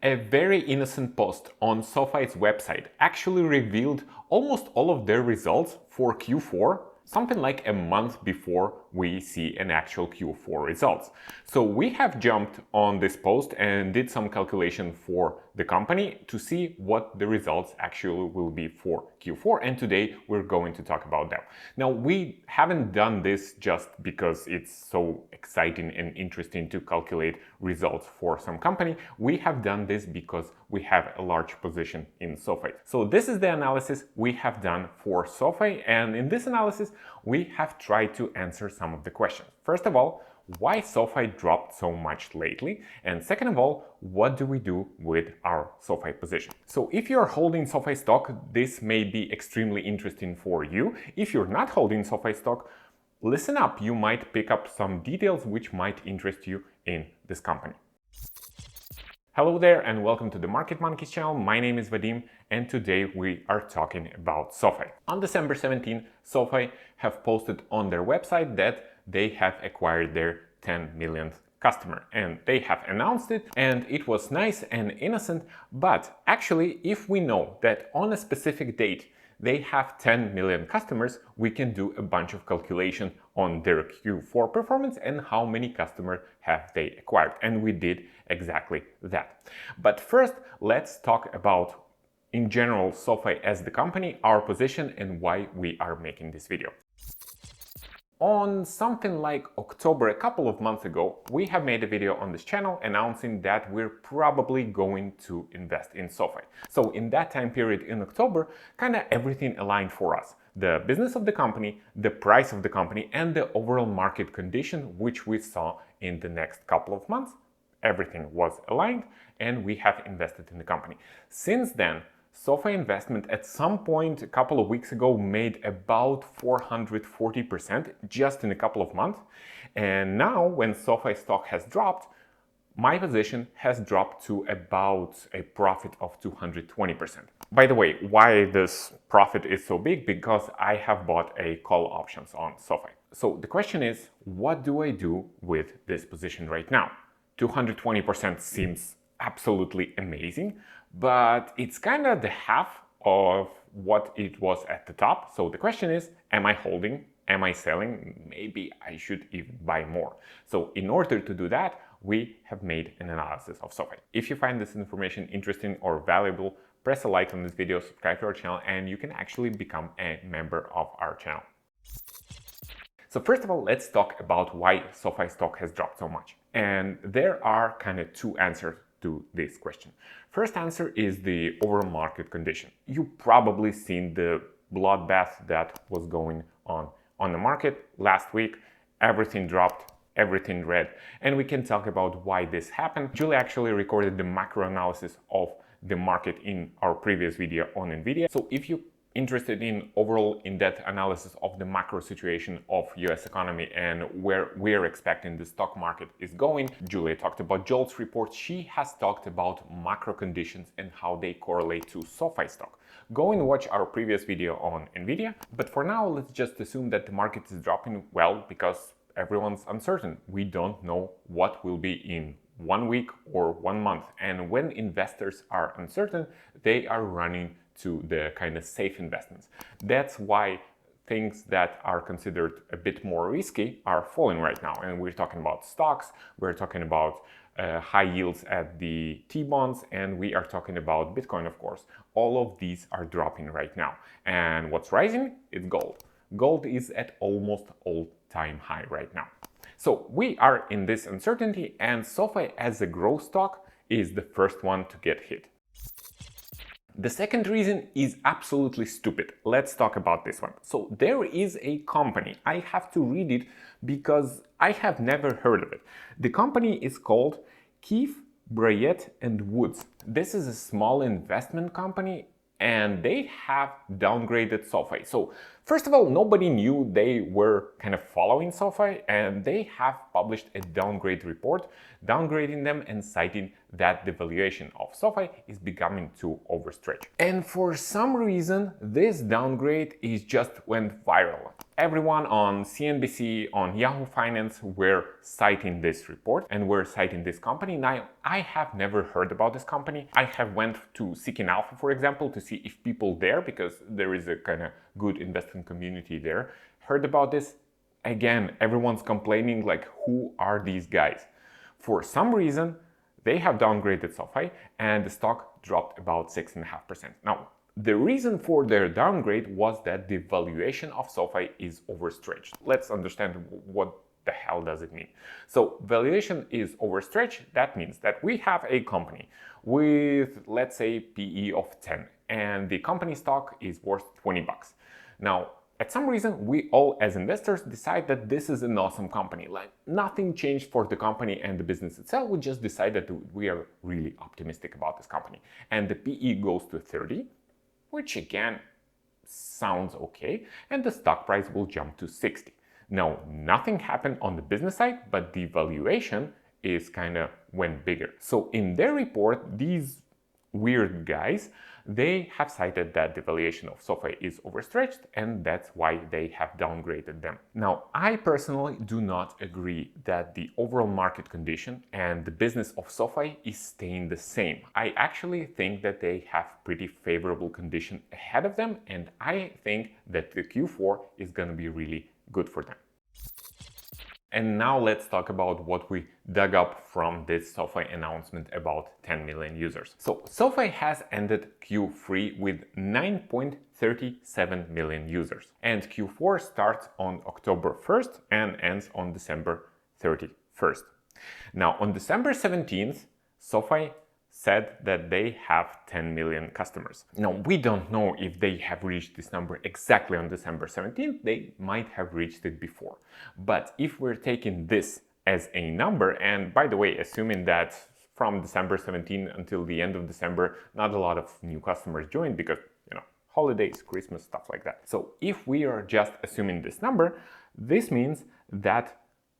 A very innocent post on SoFi's website actually revealed almost all of their results for Q4, something like a month before we see an actual Q4 results. So we have jumped on this post and did some calculation for the company to see what the results actually will be for Q4, and today we're going to talk about them. Now, we haven't done this just because it's so exciting and interesting to calculate results for some company. We have done this because we have a large position in SoFi. So this is the analysis we have done for SoFi, and in this analysis we have tried to answer some of the questions. First of all, why SoFi dropped so much lately, and second of all, what do we do with our SoFi position? So if you're holding SoFi stock, this may be extremely interesting for you. If you're not holding SoFi stock, listen up, you might pick up some details which might interest you in this company. Hello there and welcome to the Market Monkeys channel. My name is Vadim and today we are talking about SoFi. On December 17, SoFi have posted on their website that they have acquired their 10 millionth customer, and they have announced it, and it was nice and innocent. But actually, if we know that on a specific date they have 10 million customers, we can do a bunch of calculation on their Q4 performance and how many customers have they acquired, and we did exactly that. But first, let's talk about in general SoFi as the company, our position, and why we are making this video. On something like October, a couple of months ago, we have made a video on this channel announcing that we're probably going to invest in SoFi. So in that time period in October, kind of everything aligned for us. The business of the company, the price of the company, and the overall market condition, which we saw in the next couple of months, everything was aligned and we have invested in the company. Since then, SoFi investment at some point a couple of weeks ago made about 440% just in a couple of months. And now when SoFi stock has dropped, my position has dropped to about a profit of 220%. By the way, why this profit is so big? Because I have bought a call options on SoFi. So the question is, what do I do with this position right now? 220% seems absolutely amazing, but it's kind of the half of what it was at the top. So the question is, am I holding? Am I selling? Maybe I should even buy more. So in order to do that, we have made an analysis of SoFi. If you find this information interesting or valuable, press a like on this video, subscribe to our channel, and you can actually become a member of our channel. So first of all, let's talk about why SoFi stock has dropped so much. And there are kind of two answers to this question. First answer is the overall market condition. You probably seen the bloodbath that was going on the market last week. Everything dropped, everything red, and we can talk about why this happened. Julie actually recorded the macro analysis of the market in our previous video on Nvidia. So if you interested in overall in-depth analysis of the macro situation of US economy and where we're expecting the stock market is going, Julia talked about JOLTS report. She has talked about macro conditions and how they correlate to SoFi stock. Go and watch our previous video on Nvidia. But for now, let's just assume that the market is dropping, well, because everyone's uncertain. We don't know what will be in 1 week or 1 month. And when investors are uncertain, they are running to the kind of safe investments. That's why things that are considered a bit more risky are falling right now. And we're talking about stocks, we're talking about high yields at the T-bonds, and we are talking about Bitcoin, of course. All of these are dropping right now. And what's rising? It's gold. Gold is at almost all-time high right now. So we are in this uncertainty, and SoFi as a growth stock is the first one to get hit. The second reason is absolutely stupid. Let's talk about this one. So there is a company. I have to read it because I have never heard of it. The company is called Keefe, Bruyette and Woods. This is a small investment company and they have downgraded SoFi. So first of all, nobody knew they were kind of following SoFi, and they have published a downgrade report, downgrading them and citing that the valuation of SoFi is becoming too overstretched. And for some reason, this downgrade is just went viral. Everyone on CNBC, on Yahoo Finance were citing this report and were citing this company. Now, I have never heard about this company. I have went to Seeking Alpha, for example, to see if people there, because there is a kind of good investment community there, heard about this. Again, everyone's complaining like, who are these guys? For some reason, they have downgraded SoFi and the stock dropped about 6.5%. Now, the reason for their downgrade was that the valuation of SoFi is overstretched. Let's understand what the hell does it mean. So valuation is overstretched. That means that we have a company with, let's say, PE of 10 and the company stock is worth 20 bucks. Now, at some reason, we all as investors decide that this is an awesome company. Like nothing changed for the company and the business itself. We just decide that we are really optimistic about this company. And the PE goes to 30, which again sounds okay. And the stock price will jump to 60. Now, nothing happened on the business side, but the valuation is kind of went bigger. So in their report, these weird guys, they have cited that the valuation of SoFi is overstretched and that's why they have downgraded them. Now, I personally do not agree that the overall market condition and the business of SoFi is staying the same. I actually think that they have pretty favorable condition ahead of them and I think that the Q4 is going to be really good for them. And now let's talk about what we dug up from this SoFi announcement about 10 million users. So SoFi has ended Q3 with 9.37 million users. And Q4 starts on October 1st and ends on December 31st. Now on December 17th, SoFi said that they have 10 million customers. Now, we don't know if they have reached this number exactly on December 17th. They might have reached it before. But if we're taking this as a number, and by the way, assuming that from December 17th until the end of December, not a lot of new customers joined because, holidays, Christmas, stuff like that. So if we are just assuming this number, this means that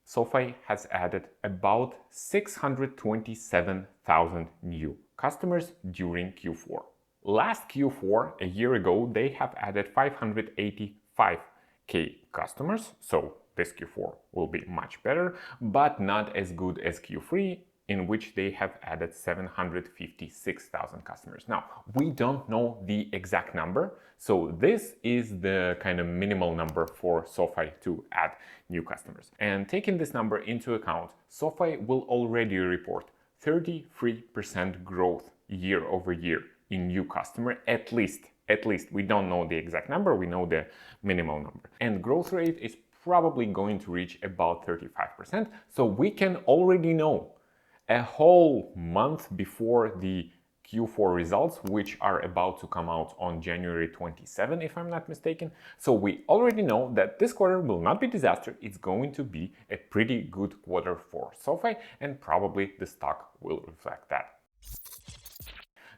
SoFi has added about 627,000 new customers during Q4. Last Q4, a year ago, they have added 585k customers, so this Q4 will be much better, but not as good as Q3, in which they have added 756,000 customers. Now, we don't know the exact number, so this is the kind of minimal number for SoFi to add new customers. And taking this number into account, SoFi will already report 33% growth year over year in new customer, at least. We don't know the exact number, we know the minimal number. And growth rate is probably going to reach about 35%, so we can already know a whole month before the Q4 results, which are about to come out on January 27, if I'm not mistaken. So we already know that this quarter will not be disaster. It's going to be a pretty good quarter for SoFi, and probably the stock will reflect that.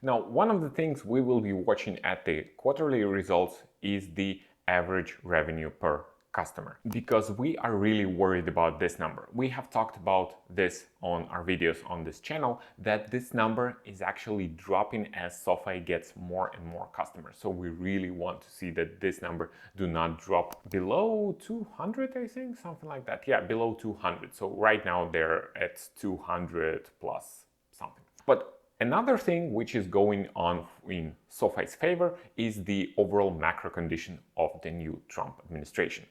Now, one of the things we will be watching at the quarterly results is the average revenue per customer, because we are really worried about this number. We have talked about this on our videos on this channel, that this number is actually dropping as SoFi gets more and more customers. So we really want to see that this number do not drop below 200, I think, something like that. Yeah, below 200. So right now they're at 200 plus something. But another thing which is going on in SoFi's favor is the overall macro condition of the new Trump administration.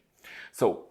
So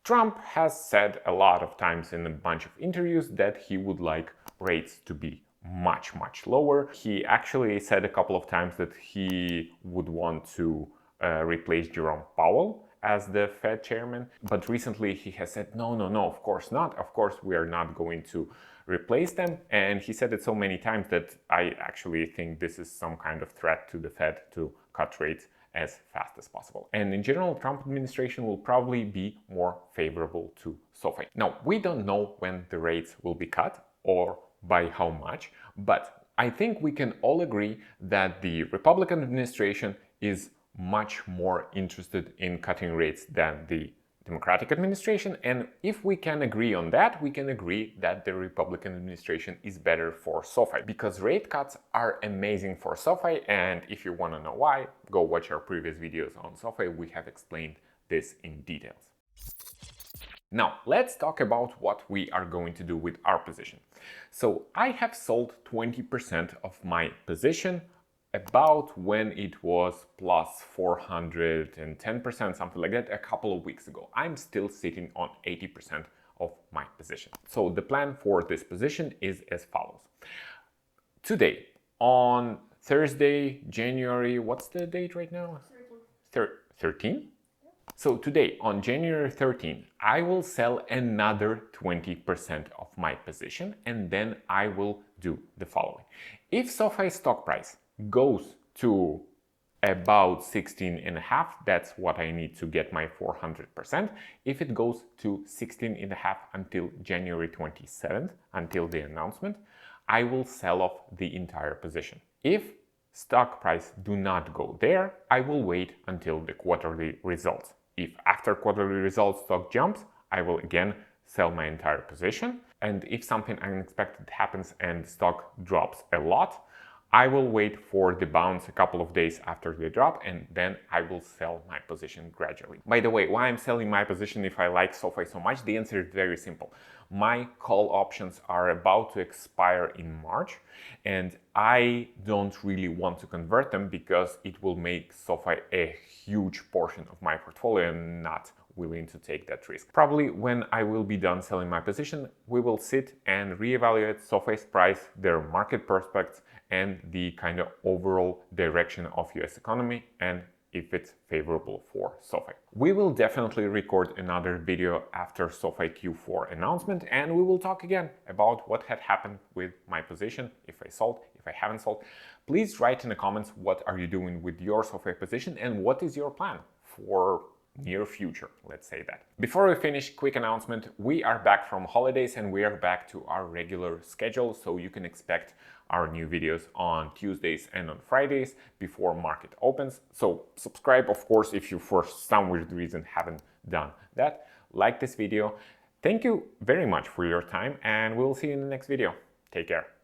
Trump has said a lot of times in a bunch of interviews that he would like rates to be much lower. He actually said a couple of times that he would want to replace Jerome Powell as the Fed chairman. But recently he has said, no, of course not. Of course, we are not going to replace them. And he said it so many times that I actually think this is some kind of threat to the Fed to cut rates as fast as possible. And in general, Trump administration will probably be more favorable to SoFi. Now, we don't know when the rates will be cut or by how much, but I think we can all agree that the Republican administration is much more interested in cutting rates than the Democratic administration, and if we can agree on that, we can agree that the Republican administration is better for SoFi, because rate cuts are amazing for SoFi, and if you want to know why, go watch our previous videos on SoFi. We have explained this in details. Now, let's talk about what we are going to do with our position. So I have sold 20% of my position about when it was plus 410%, something like that, a couple of weeks ago. I'm still sitting on 80% of my position. So the plan for this position is as follows. Today, on Thursday, January, what's the date right now? 13? So today, on January 13, I will sell another 20% of my position, and then I will do the following. If SoFi stock price goes to about 16.5, that's what I need to get my 400%. If it goes to 16.5 until January 27th, until the announcement, I will sell off the entire position. If stock price do not go there, I will wait until the quarterly results. If after quarterly results stock jumps, I will again sell my entire position. And if something unexpected happens and stock drops a lot, I will wait for the bounce a couple of days after the drop, and then I will sell my position gradually. By the way, why I'm selling my position if I like SoFi so much? The answer is very simple. My call options are about to expire in March, and I don't really want to convert them because it will make SoFi a huge portion of my portfolio, and not willing to take that risk. Probably when I will be done selling my position, we will sit and reevaluate SoFi's price, their market prospects, and the kind of overall direction of US economy, and if it's favorable for SoFi. We will definitely record another video after SoFi Q4 announcement, and we will talk again about what had happened with my position, if I sold, if I haven't sold. Please write in the comments what are you doing with your SoFi position and what is your plan for near future, let's say that. Before we finish, quick announcement. We are back from holidays and we are back to our regular schedule, so you can expect our new videos on Tuesdays and on Fridays before market opens. So subscribe, of course, if you for some weird reason haven't done that. Like this video. Thank you very much for your time, and we'll see you in the next video. Take care.